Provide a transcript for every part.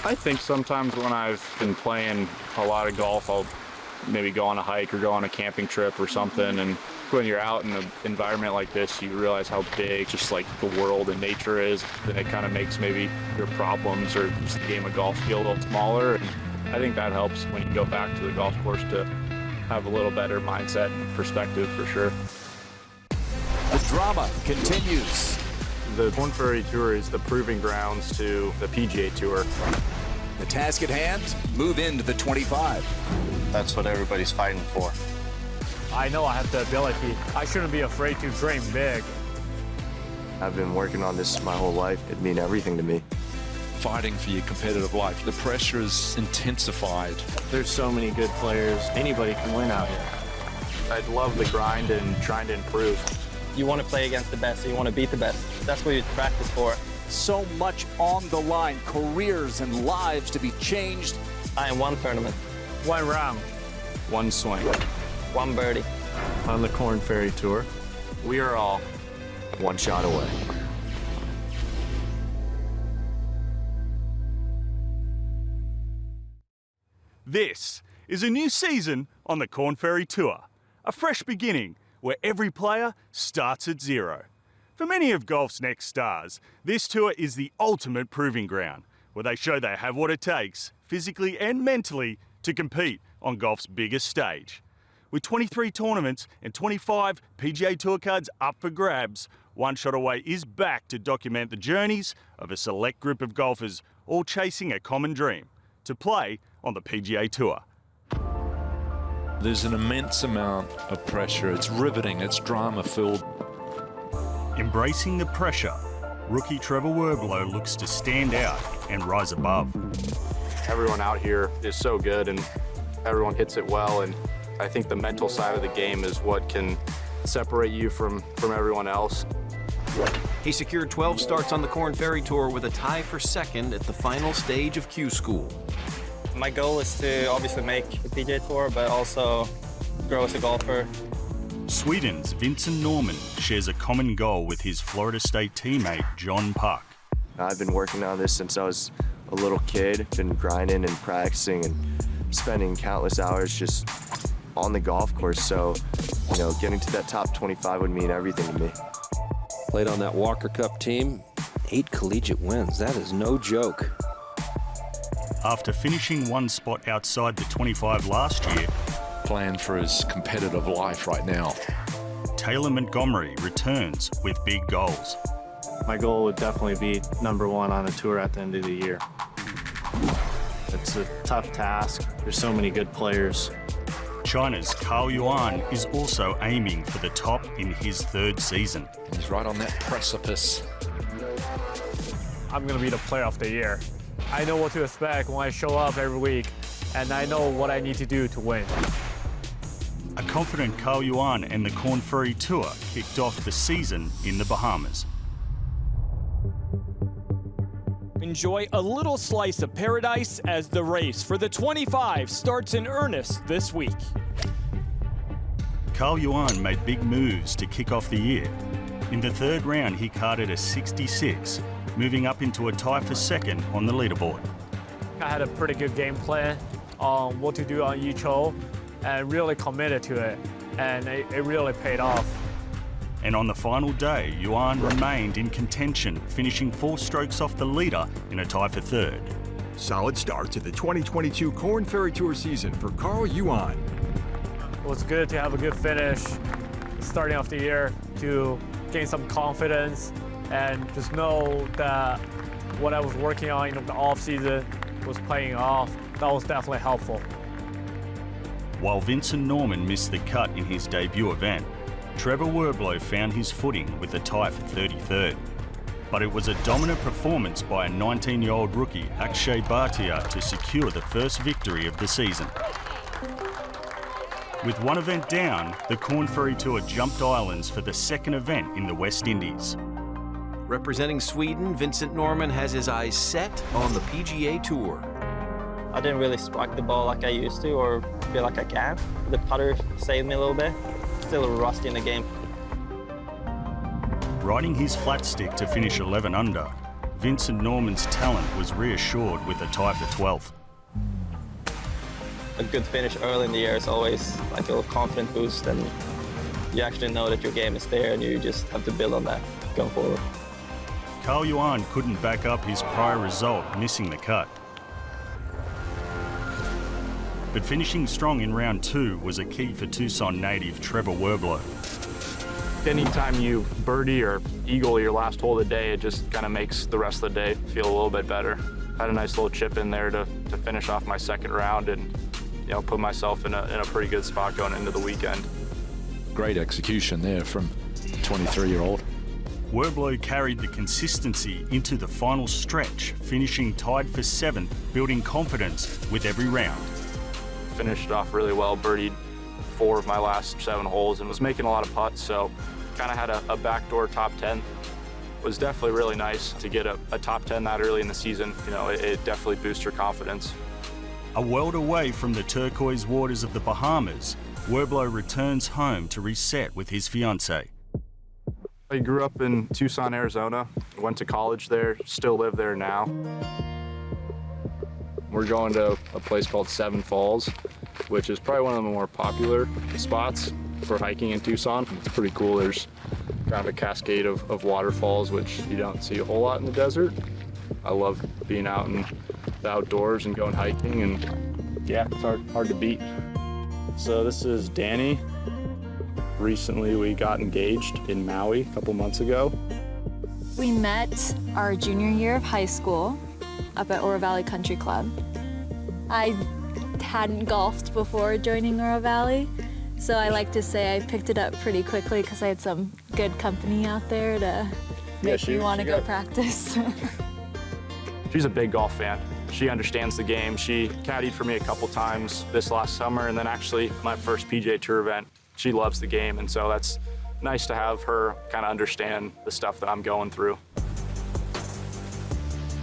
I think sometimes when I've been playing a lot of golf, I'll maybe go on a hike or go on a camping trip or something, and when you're out in an environment like this, you realize how big just like the world and nature is, and it kind of makes maybe your problems or just the game of golf feel a little smaller. And I think that helps when you go back to the golf course to have a little better mindset and perspective for sure. The drama continues. The Korn Ferry Tour is the proving grounds to the PGA Tour. The task at hand, move into the 25. That's what everybody's fighting for. I know I have the ability. I shouldn't be afraid to dream big. I've been working on this my whole life. It means everything to me. Fighting for your competitive life. The pressure is intensified. There's so many good players. Anybody can win out here. I love the grind and trying to improve. You want to play against the best, so you want to beat the best. That's what you practice for. So much on the line, careers and lives to be changed. I am one tournament, One round, One swing. one birdie. On the Korn Ferry Tour, We are all One shot away. This is a new season on the Korn Ferry Tour, a fresh beginning where every player starts at zero. For many of golf's next stars, this tour is the ultimate proving ground, where they show they have what it takes, physically and mentally, to compete on golf's biggest stage. With 23 tournaments and 25 PGA Tour cards up for grabs, One Shot Away is back to document the journeys of a select group of golfers all chasing a common dream, to play on the PGA Tour. There's an immense amount of pressure. It's riveting, it's drama-filled. Embracing the pressure, rookie Trevor Werbylo looks to stand out and rise above. everyone out here is so good and everyone hits it well, and I think the mental side of the game is what can separate you from everyone else. He secured 12 starts on the Korn Ferry Tour with a tie for second at the final stage of Q School. My goal is to obviously make the PGA Tour, but also grow as a golfer. Sweden's Vincent Norman shares a common goal with his Florida State teammate, John Puck. I've been working on this since I was a little kid, been grinding and practicing and spending countless hours just on the golf course. So, you know, getting to that top 25 would mean everything to me. Played on that Walker Cup team, 8 collegiate wins. That is no joke. After finishing one spot outside the 25 last year, Plan for his competitive life right now. Taylor Montgomery returns with big goals. My goal would definitely be #1 on the tour at the end of the year. It's a tough task. There's so many good players. China's Yuan is also aiming for the top in his 3rd season. He's right on that precipice. I'm going to be the player of the year. I know what to expect when I show up every week, and I know what I need to do to win. A confident Yuan and the Korn Ferry Tour kicked off the season in the Bahamas. Enjoy a little slice of paradise as the race for the 25 starts in earnest this week. Yuan made big moves to kick off the year. In the 3rd round, he carded a 66, moving up into a tie for 2nd on the leaderboard. I had a pretty good game plan on what to do on each hole and really committed to it, and it really paid off. And on the final day, Yuan remained in contention, finishing 4 strokes off the leader in a tie for 3rd. Solid start to the 2022 Korn Ferry Tour season for Yuan. It was good to have a good finish, starting off the year, to gain some confidence and just know that what I was working on in the off season was paying off. That was definitely helpful. While Vincent Norman missed the cut in his debut event, Trevor Werbylo found his footing with a tie for 33rd. But it was a dominant performance by a 19-year-old rookie, Akshay Bhatia, to secure the first victory of the season. With one event down, the Korn Ferry Tour jumped islands for the 2nd event in the West Indies. Representing Sweden, Vincent Norman has his eyes set on the PGA Tour. I didn't really strike the ball like I used to or feel like I can. The putter saved me a little bit. Still a little rusty in the game. Riding his flat stick to finish 11 under, Vincent Norman's talent was reassured with a tie for 12th. A good finish early in the year is always like a little confident boost, and you actually know that your game is there and you just have to build on that going forward. Yuan couldn't back up his prior result, missing the cut. But finishing strong in round 2 was a key for Tucson native Trevor Werbylo. Anytime you birdie or eagle your last hole of the day, it just kind of makes the rest of the day feel a little bit better. I had a nice little chip in there to finish off my second round and put myself in a pretty good spot going into the weekend. Great execution there from a 23-year-old. Werbylo carried the consistency into the final stretch, finishing tied for 7th, building confidence with every round. Finished off really well, birdied 4 of my last 7 holes and was making a lot of putts, so kind of had a backdoor top 10. It was definitely really nice to get a top 10 that early in the season. It definitely boosts your confidence. A world away from the turquoise waters of the Bahamas, Werbylo returns home to reset with his fiancée. I grew up in Tucson, Arizona, went to college there, still live there now. We're going to a place called Seven Falls, which is probably one of the more popular spots for hiking in Tucson. It's pretty cool. There's kind of a cascade of waterfalls, which you don't see a whole lot in the desert. I love being out in the outdoors and going hiking, and yeah, it's hard to beat. So this is Danny. Recently we got engaged in Maui a couple months ago. We met our junior year of high school up at Oro Valley Country Club. I hadn't golfed before joining Oro Valley, so I like to say I picked it up pretty quickly because I had some good company out there to make me want to go practice. She's a big golf fan. She understands the game. She caddied for me a couple times this last summer, and then actually my first PGA Tour event. She loves the game, and so that's nice to have her kind of understand the stuff that I'm going through.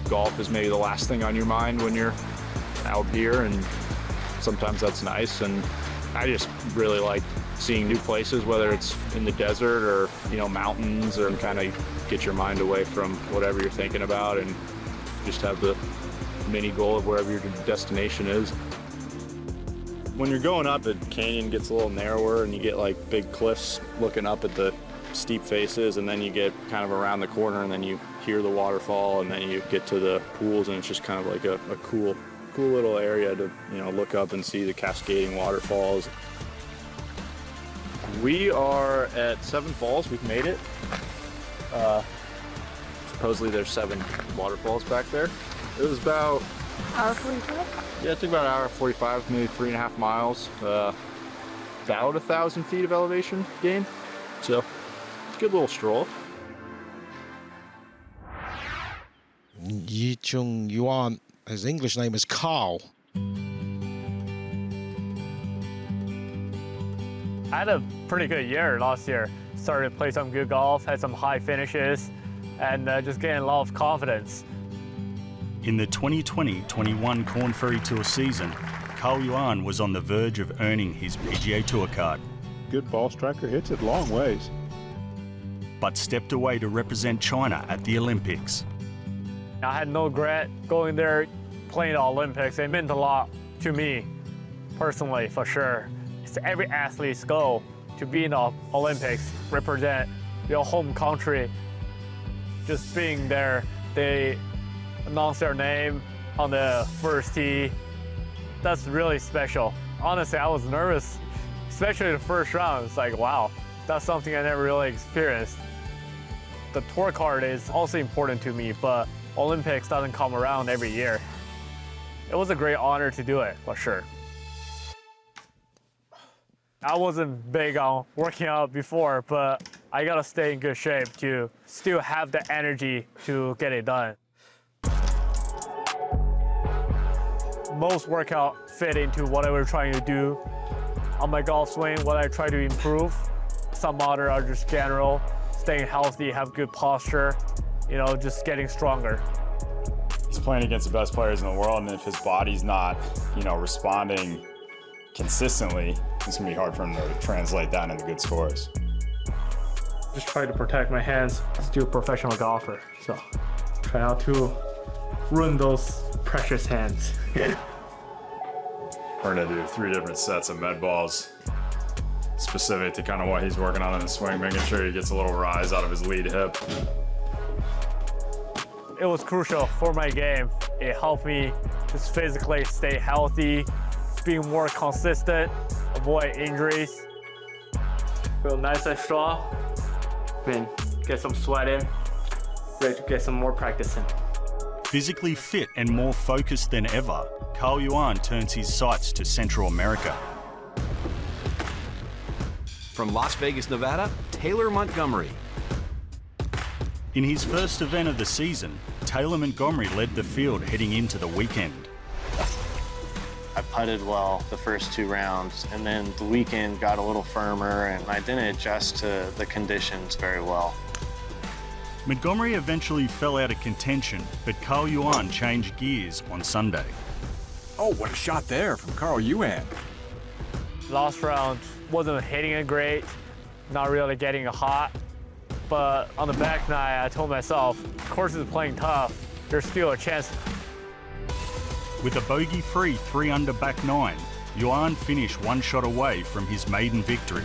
Golf is maybe the last thing on your mind when you're out here, and sometimes that's nice. And I just really like seeing new places, whether it's in the desert or mountains, or kind of get your mind away from whatever you're thinking about and just have the mini goal of wherever your destination is. When you're going up, the canyon gets a little narrower and you get like big cliffs looking up at the steep faces, and then you get kind of around the corner and then you hear the waterfall, and then you get to the pools, and it's just kind of like a cool little area to look up and see the cascading waterfalls. We are at Seven Falls. We've made it. Supposedly there's 7 waterfalls back there. It was about Hour 45? Yeah, it took about an hour 45, maybe 3.5 miles. About 1,000 feet of elevation gain. So, it's a good little stroll. Yuan, his English name is Carl. I had a pretty good year last year. Started to play some good golf, had some high finishes, and just getting a lot of confidence. In the 2020-21 Korn Ferry Tour season, Yuan was on the verge of earning his PGA Tour card. Good ball striker, hits it long ways. But stepped away to represent China at the Olympics. I had no regret going there, playing the Olympics. It meant a lot to me, personally, for sure. It's every athlete's goal to be in the Olympics, represent your home country. Just being there, they announce their name on the first tee. That's really special. Honestly, I was nervous, especially the first round. It's like, wow, that's something I never really experienced. The tour card is also important to me, but Olympics doesn't come around every year. It was a great honor to do it, for sure. I wasn't big on working out before, but I gotta stay in good shape to still have the energy to get it done. Most workout fit into what I was trying to do on my golf swing, what I try to improve. Some other are just general, staying healthy, have good posture, just getting stronger. He's playing against the best players in the world, and if his body's not, responding consistently, it's gonna be hard for him to translate that into good scores. Just try to protect my hands, still a professional golfer, so Try not to ruin those precious hands. We're gonna do 3 different sets of med balls, specific to kind of what he's working on in the swing, making sure he gets a little rise out of his lead hip. It was crucial for my game. It helped me just physically stay healthy, being more consistent, avoid injuries. Feel nice and strong. Get some sweat in, ready to get some more practice in. Physically fit and more focused than ever, Yuan turns his sights to Central America. From Las Vegas, Nevada, Taylor Montgomery. In his first event of the season, Taylor Montgomery led the field heading into the weekend. I putted well the first 2 rounds, and then the weekend got a little firmer, and I didn't adjust to the conditions very well. Montgomery eventually fell out of contention, but Yuan changed gears on Sunday. Oh, what a shot there from Yuan. Last round wasn't hitting it great, not really getting it hot. But on the back nine, I told myself, course is playing tough, there's still a chance. With a bogey-free 3-under back nine, Juan finished 1 shot away from his maiden victory.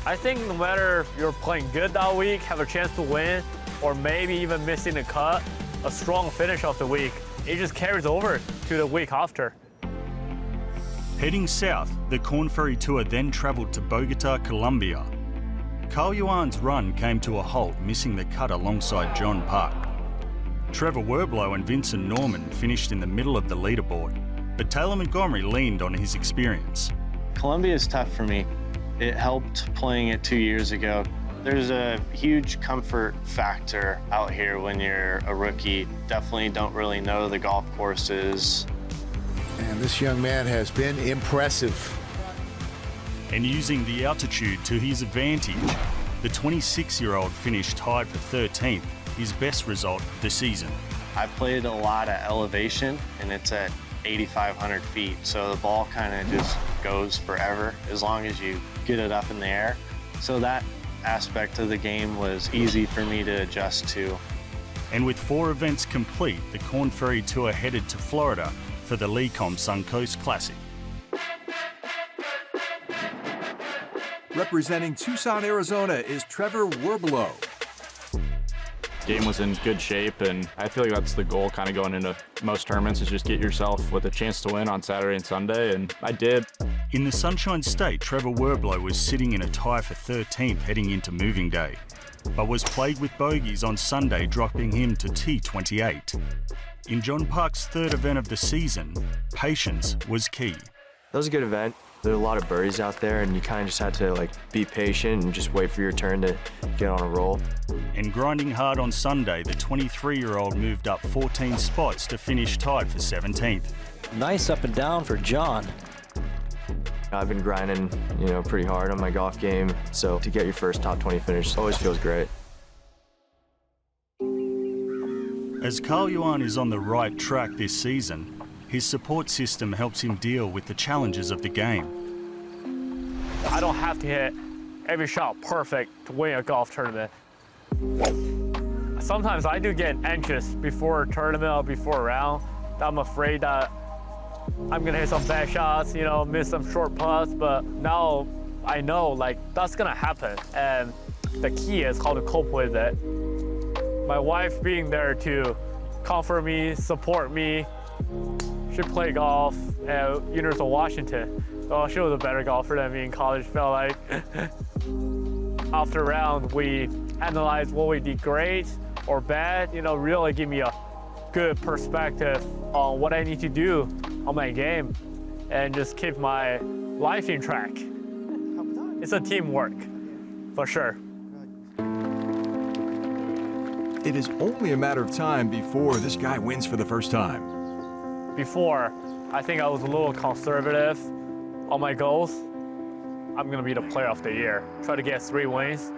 I think no matter if you're playing good that week, have a chance to win, or maybe even missing the cut, a strong finish of the week, it just carries over to the week after. Heading south, the Korn Ferry Tour then travelled to Bogota, Colombia. Yuan's run came to a halt, missing the cut alongside John Park. Trevor Werbylo and Vincent Norman finished in the middle of the leaderboard, but Taylor Montgomery leaned on his experience. Colombia is tough for me. It helped playing it 2 years ago. There's a huge comfort factor out here when you're a rookie. Definitely don't really know the golf courses. And this young man has been impressive. And using the altitude to his advantage, the 26-year-old finished tied for 13th, his best result of the season. I played a lot of elevation, and it's at 8,500 feet, so the ball kind of just goes forever as long as you get it up in the air. So that aspect of the game was easy for me to adjust to. And with 4 events complete, the Korn Ferry Tour headed to Florida for the Lecom Suncoast Classic. Representing Tucson, Arizona is Trevor Werbylo. Game was in good shape, and I feel like that's the goal kind of going into most tournaments, is just get yourself with a chance to win on Saturday and Sunday, and I did. In the Sunshine State, Trevor Werbylo was sitting in a tie for 13th heading into moving day, but was plagued with bogeys on Sunday, dropping him to T28. In John Park's 3rd event of the season, patience was key. That was a good event. There were a lot of birdies out there, and you kind of just had to be patient and just wait for your turn to get on a roll. And grinding hard on Sunday, the 23-year-old moved up 14 spots to finish tied for 17th. Nice up and down for John. I've been grinding, pretty hard on my golf game, so to get your first top 20 finish always feels great. As Yuan is on the right track this season, his support system helps him deal with the challenges of the game. I don't have to hit every shot perfect to win a golf tournament. Sometimes I do get anxious before a tournament or before a round. I'm afraid that I'm gonna hit some bad shots, miss some short putts, but now I know that's gonna happen. And the key is how to cope with it. My wife being there to comfort me, support me. She played golf at University of Washington. Well, she was a better golfer than me in college, felt like. After a round, we analyzed what we did great or bad, really give me a good perspective on what I need to do on my game and just keep my life in track. It's a teamwork, for sure. It is only a matter of time before this guy wins for the first time. Before, I think I was a little conservative on my goals. I'm gonna be the player of the year. Try to get 3 wins.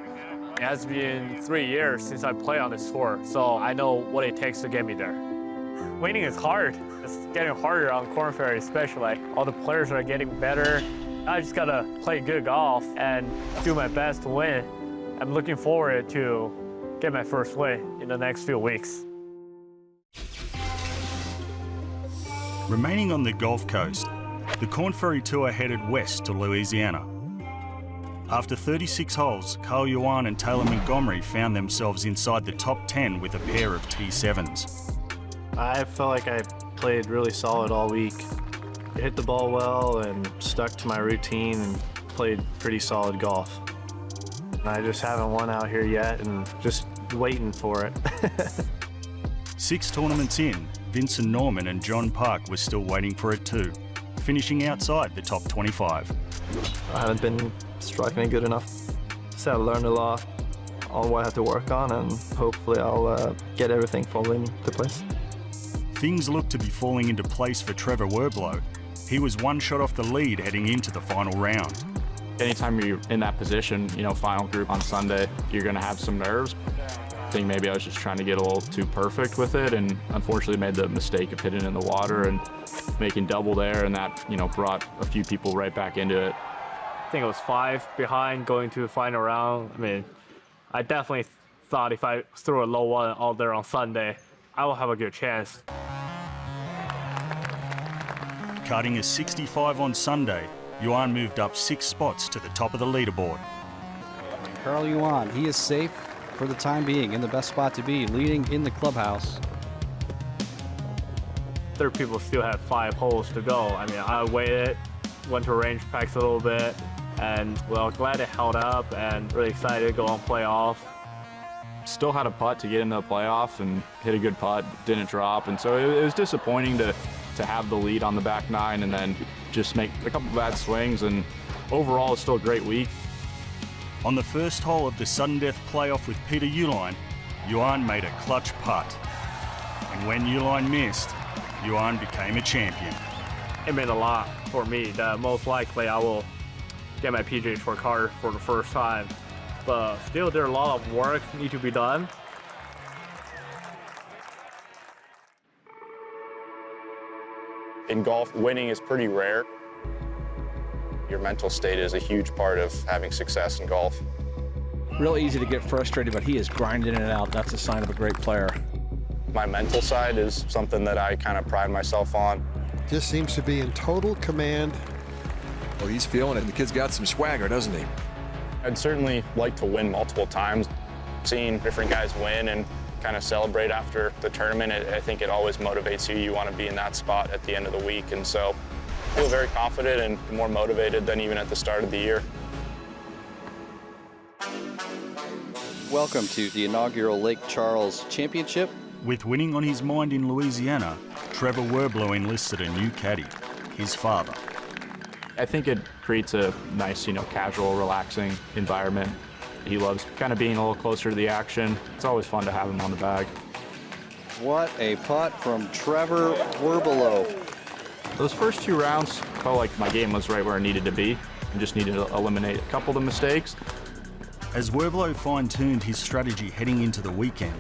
It has been 3 years since I played on this tour, so I know what it takes to get me there. Winning is hard. It's getting harder on Korn Ferry especially. All the players are getting better. I just gotta play good golf and do my best to win. I'm looking forward to get my first win in the next few weeks. Remaining on the Gulf Coast, the Korn Ferry Tour headed west to Louisiana. After 36 holes, Juan and Taylor Montgomery found themselves inside the top 10 with a pair of T7s. I felt like I played really solid all week. Hit the ball well and stuck to my routine and played pretty solid golf. And I just haven't won out here yet and just waiting for it. 6 tournaments in, Vincent Norman and John Park were still waiting for it too, finishing outside the top 25. I haven't been striking good enough. So I learned a lot on what I have to work on, and hopefully I'll get everything falling into place. Things look to be falling into place for Trevor Werbylo. He was 1 shot off the lead heading into the final round. Anytime you're in that position, final group on Sunday, you're going to have some nerves. I think maybe I was just trying to get a little too perfect with it, and unfortunately made the mistake of hitting in the water and making double there, and that brought a few people right back into it. I think it was 5 behind going to the final round. I mean, I definitely thought if I threw a low one out there on Sunday, I will have a good chance. Cutting a 65 on Sunday, Juan moved up 6 spots to the top of the leaderboard. Carl Yuan, he is safe for the time being, in the best spot to be, leading in the clubhouse. There people still had 5 holes to go. I mean, I waited, went to range practice a little bit, and glad it held up and really excited to go on playoff. Still had a putt to get into the playoff and hit a good putt, didn't drop, and so it was disappointing to have the lead on the back 9 and then just make a couple bad swings, and overall it's still a great week. On the first hole of the sudden death playoff with Peter Uihlein, Juan made a clutch putt. And when Uihlein missed, Juan became a champion. It meant a lot for me that most likely I will get my PGA Tour card for the first time. But still, there's a lot of work need to be done. In golf, winning is pretty rare. Your mental state is a huge part of having success in golf. Real easy to get frustrated, but he is grinding it out. That's a sign of a great player. My mental side is something that I kind of pride myself on. Just seems to be in total command. Well, he's feeling it. The kid's got some swagger, doesn't he? I'd certainly like to win multiple times. Seeing different guys win and kind of celebrate after the tournament, I think it always motivates you. You want to be in that spot at the end of the week, and so I feel very confident and more motivated than even at the start of the year. Welcome to the inaugural Lake Charles Championship. With winning on his mind in Louisiana, Trevor Werbylo enlisted a new caddy, his father. I think it creates a nice, casual, relaxing environment. He loves kind of being a little closer to the action. It's always fun to have him on the bag. What a putt from Trevor Werbylo. Those first 2 rounds felt like my game was right where it needed to be. I just needed to eliminate a couple of the mistakes. As Werbylo fine-tuned his strategy heading into the weekend,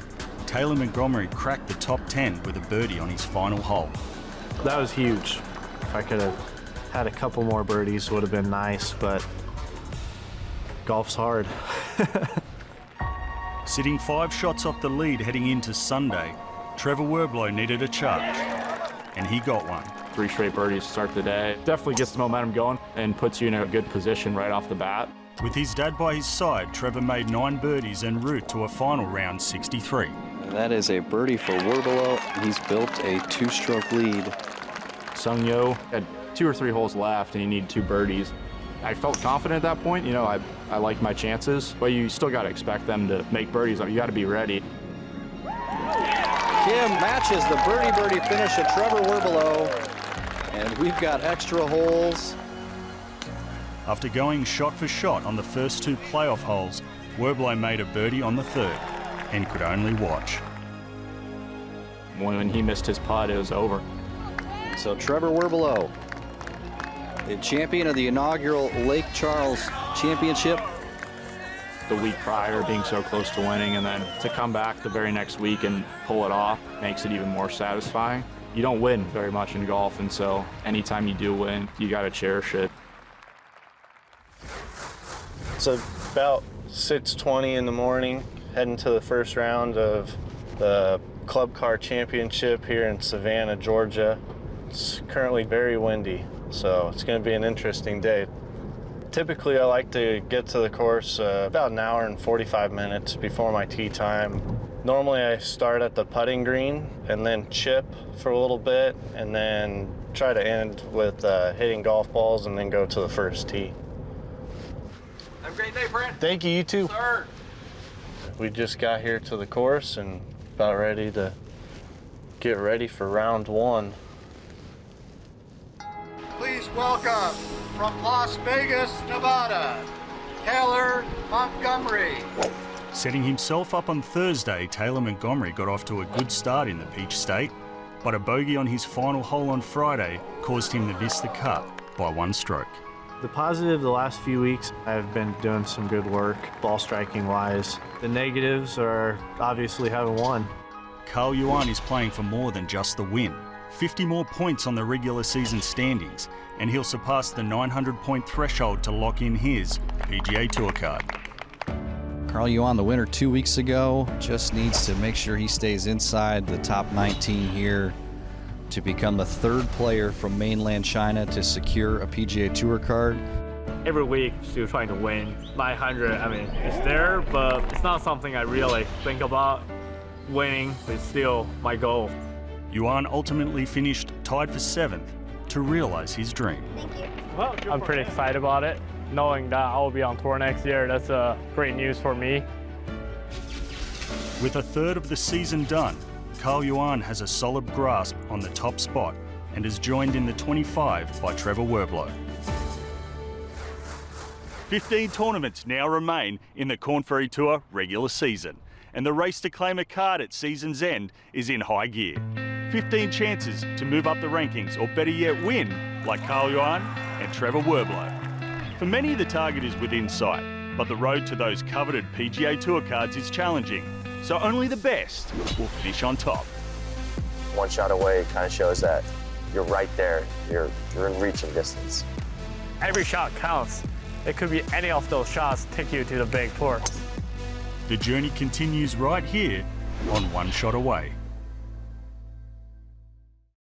Taylor Montgomery cracked the top 10 with a birdie on his final hole. That was huge. If I could have had a couple more birdies, would have been nice, but golf's hard. Sitting 5 shots off the lead heading into Sunday, Trevor Werbylo needed a charge, and he got one. 3 straight birdies to start the day. Definitely gets the momentum going and puts you in a good position right off the bat. With his dad by his side, Trevor made 9 birdies en route to a final round 63. That is a birdie for Werbylo. He's built a 2-stroke lead. Sung Yo had 2 or 3 holes left and he needed 2 birdies. I felt confident at that point. I liked my chances, but you still got to expect them to make birdies. You got to be ready. Kim matches the birdie finish of Trevor Werbylo. And we've got extra holes. After going shot for shot on the first 2 playoff holes, Werbylo made a birdie on the 3rd and could only watch. When he missed his putt, it was over. So Trevor Werbylo, the champion of the inaugural Lake Charles Championship. The week prior, being so close to winning, and then to come back the very next week and pull it off makes it even more satisfying. You don't win very much in golf, and so anytime you do win, you got to cherish it. It's about 6:20 in the morning, heading to the first round of the Club Car Championship here in Savannah, Georgia. It's currently very windy, so it's going to be an interesting day. Typically, I like to get to the course about an hour and 45 minutes before my tee time. Normally, I start at the putting green and then chip for a little bit, and then try to end with hitting golf balls and then go to the first tee. Have a great day, friend. Thank you, you too. Sir. We just got here to the course and about ready to get ready for round one. Please welcome from Las Vegas, Nevada, Taylor Montgomery. Setting himself up on Thursday, Taylor Montgomery got off to a good start in the Peach State, but a bogey on his final hole on Friday caused him to miss the cut by 1 stroke. The positive, the last few weeks, I've been doing some good work, ball striking wise. The negatives are obviously haven't won. Yuan is playing for more than just the win. 50 more points on the regular season standings, and he'll surpass the 900-point threshold to lock in his PGA Tour card. Yuan, the winner 2 weeks ago, just needs to make sure he stays inside the top 19 here to become the 3rd player from mainland China to secure a PGA Tour card. Every week, still trying to win. 900, I mean, it's there, but it's not something I really think about. Winning is still my goal. Yuan ultimately finished tied for 7th to realize his dream. Well, I'm pretty excited about it. Knowing that I will be on tour next year, that's great news for me. With a third of the season done, Yuan has a solid grasp on the top spot and is joined in the 25 by Trevor Werbylo. 15 tournaments now remain in the Korn Ferry Tour regular season, and the race to claim a card at season's end is in high gear. 15 chances to move up the rankings, or better yet win, like Yuan and Trevor Werbylo. For many, the target is within sight, but the road to those coveted PGA Tour cards is challenging, so only the best will finish on top. 1 shot away kind of shows that you're right there, you're in reaching distance. Every shot counts. It could be any of those shots take you to the big tour. The journey continues right here on 1 Shot Away.